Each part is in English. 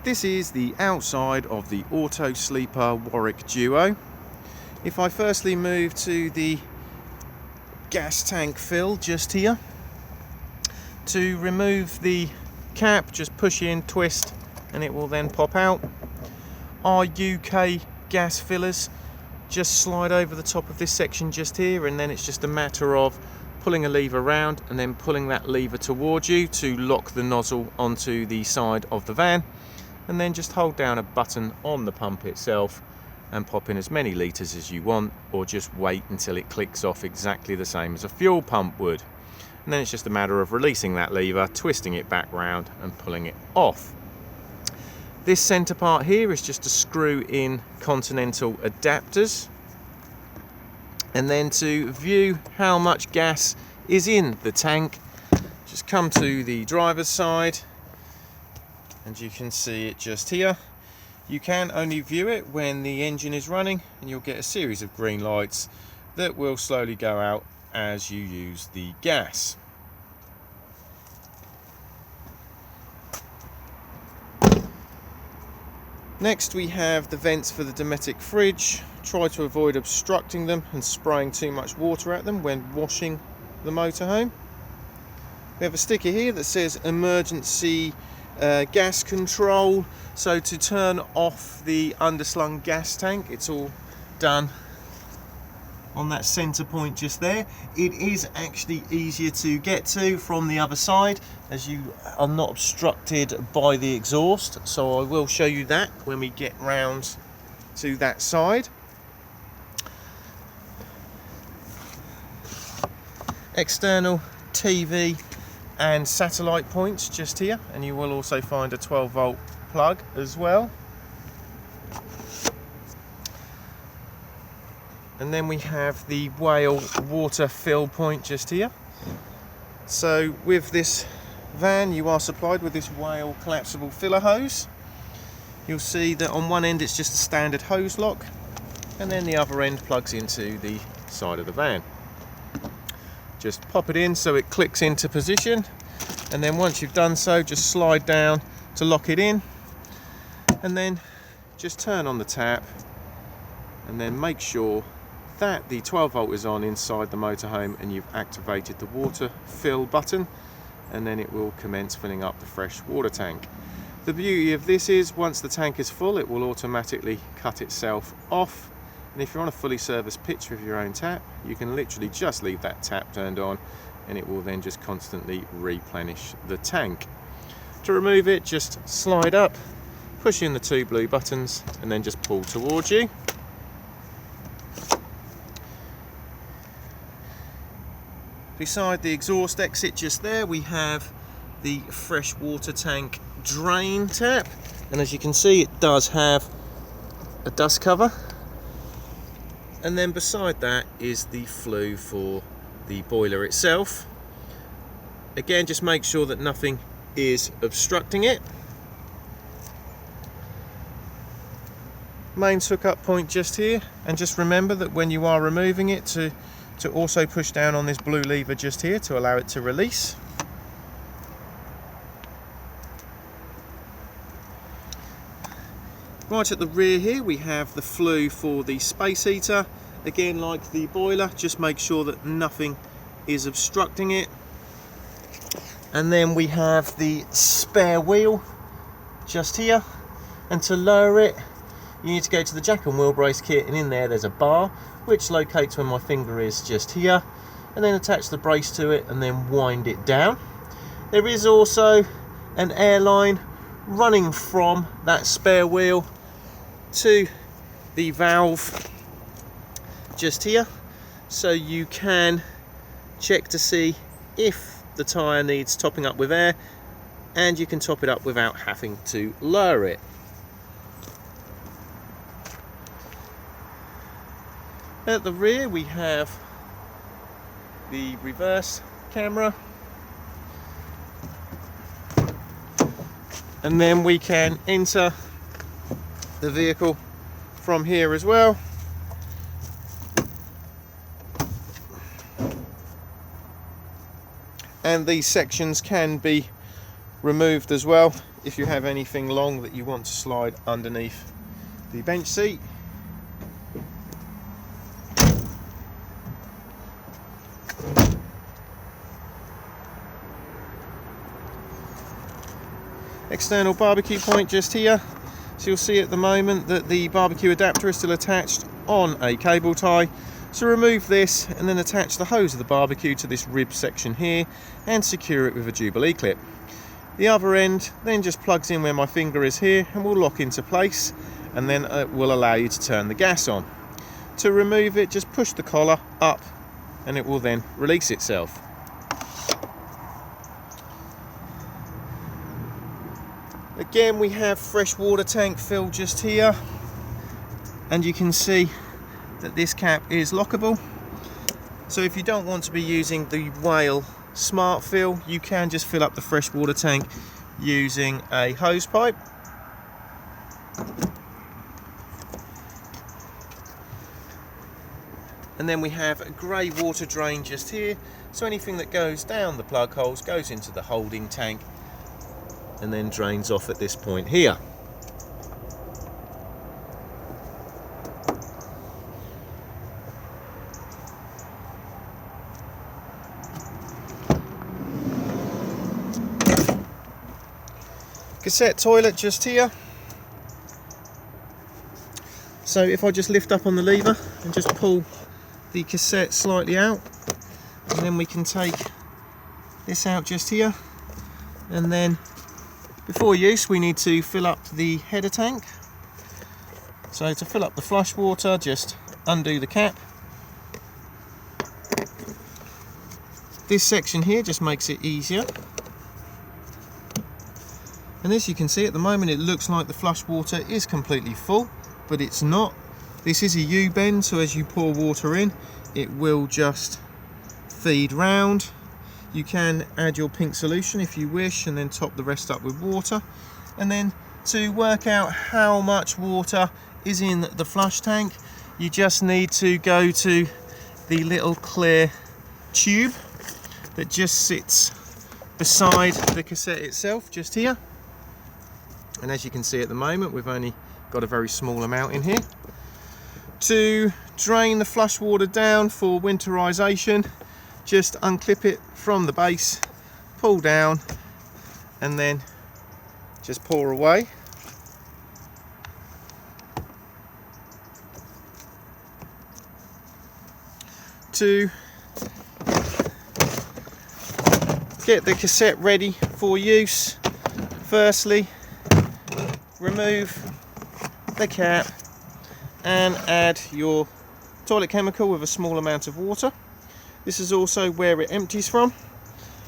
This is the outside of the Auto Sleeper Warwick Duo. If I firstly move to the gas tank fill just here, to remove the cap, just push in, twist, and it will then pop out. Our UK gas fillers just slide over the top of this section just here, and then it's just a matter of pulling a lever around and then pulling that lever towards you to lock the nozzle onto the side of the van, and then just hold down a button on the pump itself and pop in as many litres as you want, or just wait until it clicks off exactly the same as a fuel pump would. And then it's just a matter of releasing that lever, twisting it back round and pulling it off. This centre part here is just to screw in continental adapters. And then to view how much gas is in the tank, just come to the driver's side and you can see it just here. You can only view it when the engine is running, and you'll get a series of green lights that will slowly go out as you use the gas. Next we have the vents for the Dometic fridge. Try to avoid obstructing them and spraying too much water at them when washing the motorhome. We have a sticker here that says emergency gas control. So to turn off the underslung gas tank, it's all done on that center point just there. It is actually easier to get to from the other side, as you are not obstructed by the exhaust. So I will show you that when we get round to that side. External TV and satellite points just here, and you will also find a 12-volt plug as well. And then we have the whale water fill point just here. So with this van you are supplied with this whale collapsible filler hose. You'll see that on one end it's just a standard hose lock, and then the other end plugs into the side of the van. Just pop it in so it clicks into position, and then once you've done so, just slide down to lock it in, and then just turn on the tap, and then make sure that the 12 volt is on inside the motorhome and you've activated the water fill button, and then it will commence filling up the fresh water tank. The beauty of this is once the tank is full, it will automatically cut itself off. And if you're on a fully serviced pitch with your own tap, you can literally just leave that tap turned on and it will then just constantly replenish the tank. To remove it, just slide up, push in the two blue buttons and then just pull towards you. Beside the exhaust exit just there, we have the fresh water tank drain tap, and as you can see it does have a dust cover. And then beside that is the flue for the boiler itself. Again, just make sure that nothing is obstructing it. Mains hookup point just here, and just remember that when you are removing it to also push down on this blue lever just here to allow it to release. Right at the rear here we have the flue for the space heater. Again, like the boiler, just make sure that nothing is obstructing it. And then we have the spare wheel just here, and to lower it you need to go to the jack and wheel brace kit, and in there's a bar which locates where my finger is just here, and then attach the brace to it and then wind it down. There is also an air line running from that spare wheel to the valve just here, so you can check to see if the tyre needs topping up with air, and you can top it up without having to lower it. At the rear we have the reverse camera, and then we can enter the vehicle from here as well. And these sections can be removed as well if you have anything long that you want to slide underneath the bench seat. External barbecue point just here. So you'll see at the moment that the barbecue adapter is still attached on a cable tie. So remove this and then attach the hose of the barbecue to this rib section here and secure it with a Jubilee clip. The other end then just plugs in where my finger is here and will lock into place, and then it will allow you to turn the gas on. To remove it, just push the collar up and it will then release itself. Again, we have fresh water tank fill just here, and you can see that this cap is lockable. So if you don't want to be using the Whale Smart Fill, you can just fill up the fresh water tank using a hose pipe. And then we have a grey water drain just here, so anything that goes down the plug holes goes into the holding tank and then drains off at this point here. Cassette toilet just here. So if I just lift up on the lever and just pull the cassette slightly out, and then we can take this out just here, and then before use we need to fill up the header tank. So to fill up the flush water, just undo the cap. This section here just makes it easier. And as you can see at the moment it looks like the flush water is completely full, but it's not. This is a U-bend, so as you pour water in it will just feed round. You can add your pink solution if you wish and then top the rest up with water. And then to work out how much water is in the flush tank, you just need to go to the little clear tube that just sits beside the cassette itself just here. And as you can see at the moment we've only got a very small amount in here. To drain the flush water down for winterization, just unclip it from the base, pull down and then just pour away. To get the cassette ready for use, firstly remove the cap and add your toilet chemical with a small amount of water. This is also where it empties from.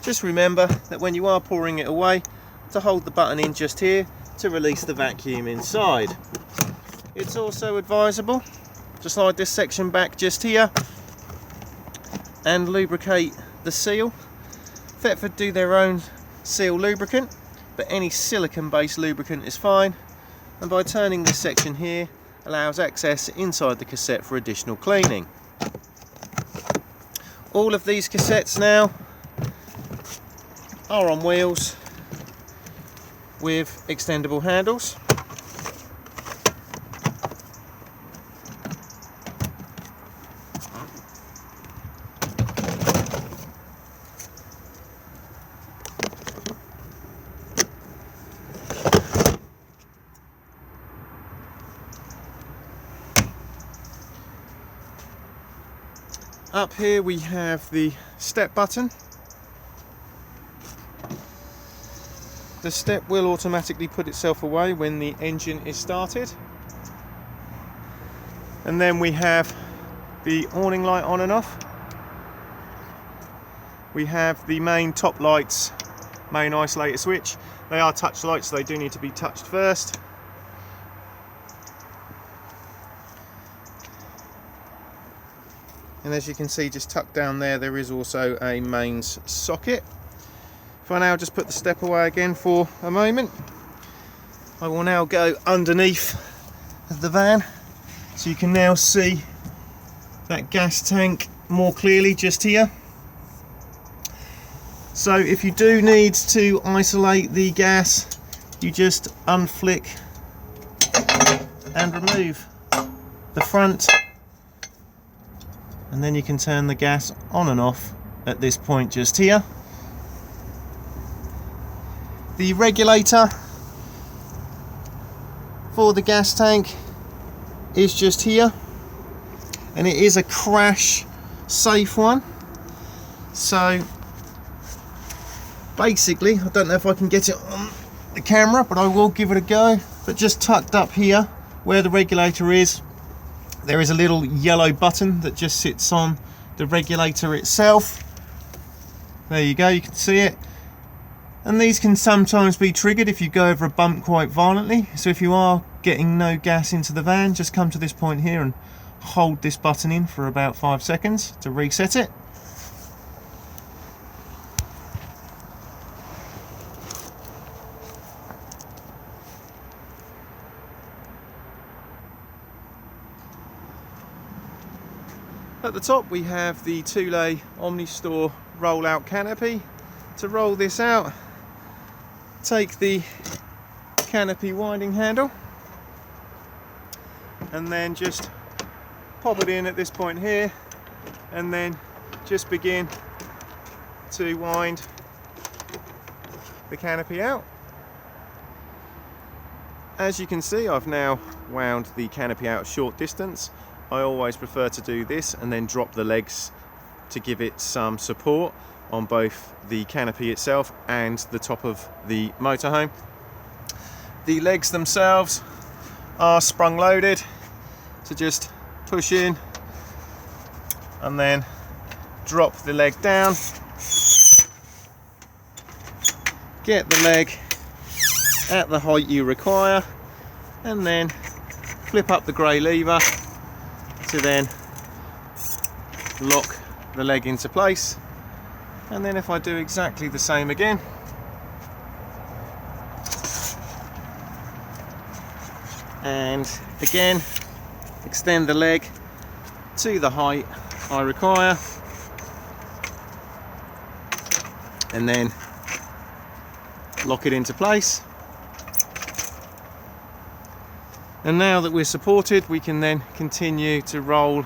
Just remember that when you are pouring it away, to hold the button in just here to release the vacuum inside. It's also advisable to slide this section back just here and lubricate the seal. Thetford do their own seal lubricant, but any silicone based lubricant is fine, and by turning this section here allows access inside the cassette for additional cleaning. All of these cassettes now are on wheels with extendable handles. Up here we have the step button. The step will automatically put itself away when the engine is started. And then we have the awning light on and off. We have the main top lights, main isolator switch. They are touch lights, so they do need to be touched first. And as you can see just tucked down there, there is also a mains socket. If I now just put the step away again for a moment, I will now go underneath the van so you can now see that gas tank more clearly just here. So if you do need to isolate the gas, you just unflick and remove the front, and then you can turn the gas on and off at this point just here. The regulator for the gas tank is just here, and it is a crash safe one. So basically, I don't know if I can get it on the camera, but I will give it a go. But just tucked up here where the regulator is, there is a little yellow button that just sits on the regulator itself. There you go, you can see it. And these can sometimes be triggered if you go over a bump quite violently. So if you are getting no gas into the van, just come to this point here and hold this button in for about 5 seconds to reset it. At the top we have the Thule Omnistore Rollout Canopy. To roll this out, take the canopy winding handle and then just pop it in at this point here, and then just begin to wind the canopy out. As you can see, I've now wound the canopy out a short distance. I always prefer to do this and then drop the legs to give it some support on both the canopy itself and the top of the motorhome. The legs themselves are sprung loaded, so just push in and then drop the leg down, get the leg at the height you require, and then flip up the grey lever to then lock the leg into place. And then if I do exactly the same again, and again extend the leg to the height I require, and then lock it into place. And now that we're supported, we can then continue to roll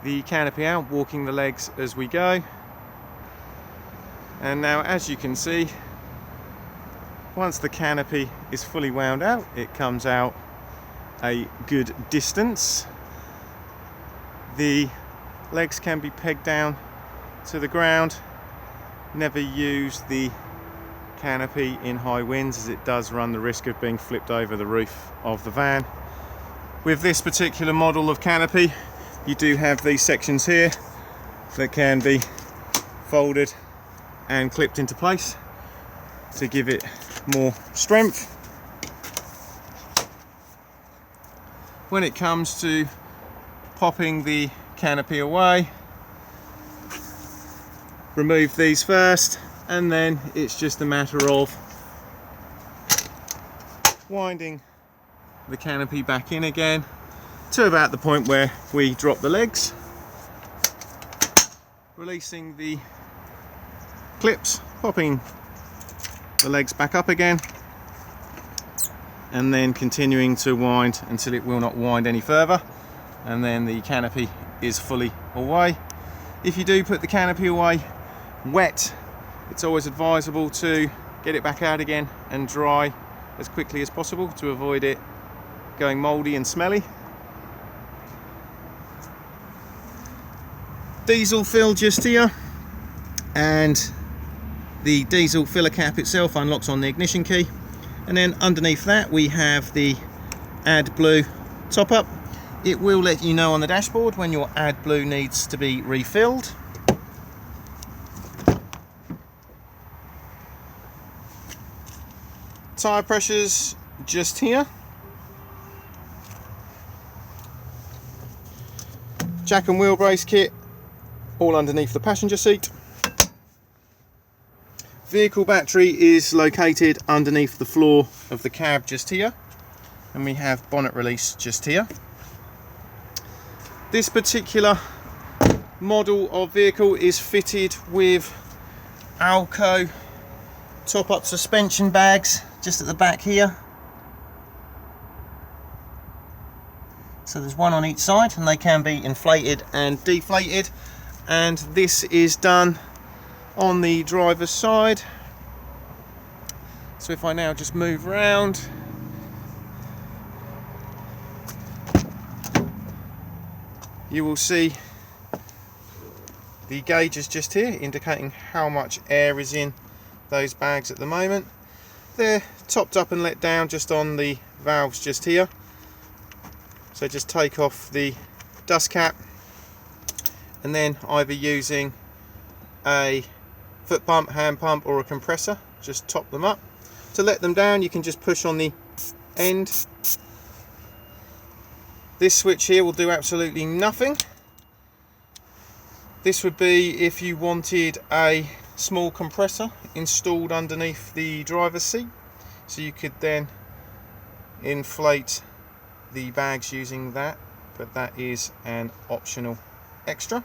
the canopy out, walking the legs as we go. And now, as you can see, once the canopy is fully wound out, it comes out a good distance. The legs can be pegged down to the ground. Never use the canopy in high winds, as it does run the risk of being flipped over the roof of the van. With this particular model of canopy, you do have these sections here that can be folded and clipped into place to give it more strength. When it comes to popping the canopy away, remove these first, and then it's just a matter of winding the canopy back in again to about the point where we drop the legs, releasing the clips, popping the legs back up again, and then continuing to wind until it will not wind any further, and then the canopy is fully away. If you do put the canopy away wet, it's always advisable to get it back out again and dry as quickly as possible to avoid it going mouldy and smelly. Diesel fill just here, and the diesel filler cap itself unlocks on the ignition key, and then underneath that we have the AdBlue top up. It will let you know on the dashboard when your AdBlue needs to be refilled. Tyre pressures just here. Jack and wheel brace kit all underneath the passenger seat. Vehicle battery is located underneath the floor of the cab just here, and we have bonnet release just here. This particular model of vehicle is fitted with Alco top-up suspension bags just at the back here. So there's one on each side, and they can be inflated and deflated. And this is done on the driver's side. So if I now just move around, you will see the gauges just here indicating how much air is in those bags at the moment. They're topped up and let down just on the valves just here. So just take off the dust cap, and then either using a foot pump, hand pump or a compressor, just top them up. To let them down, you can just push on the end. This switch here will do absolutely nothing. This would be if you wanted a small compressor installed underneath the driver's seat, so you could then inflate the bags using that, but that is an optional extra.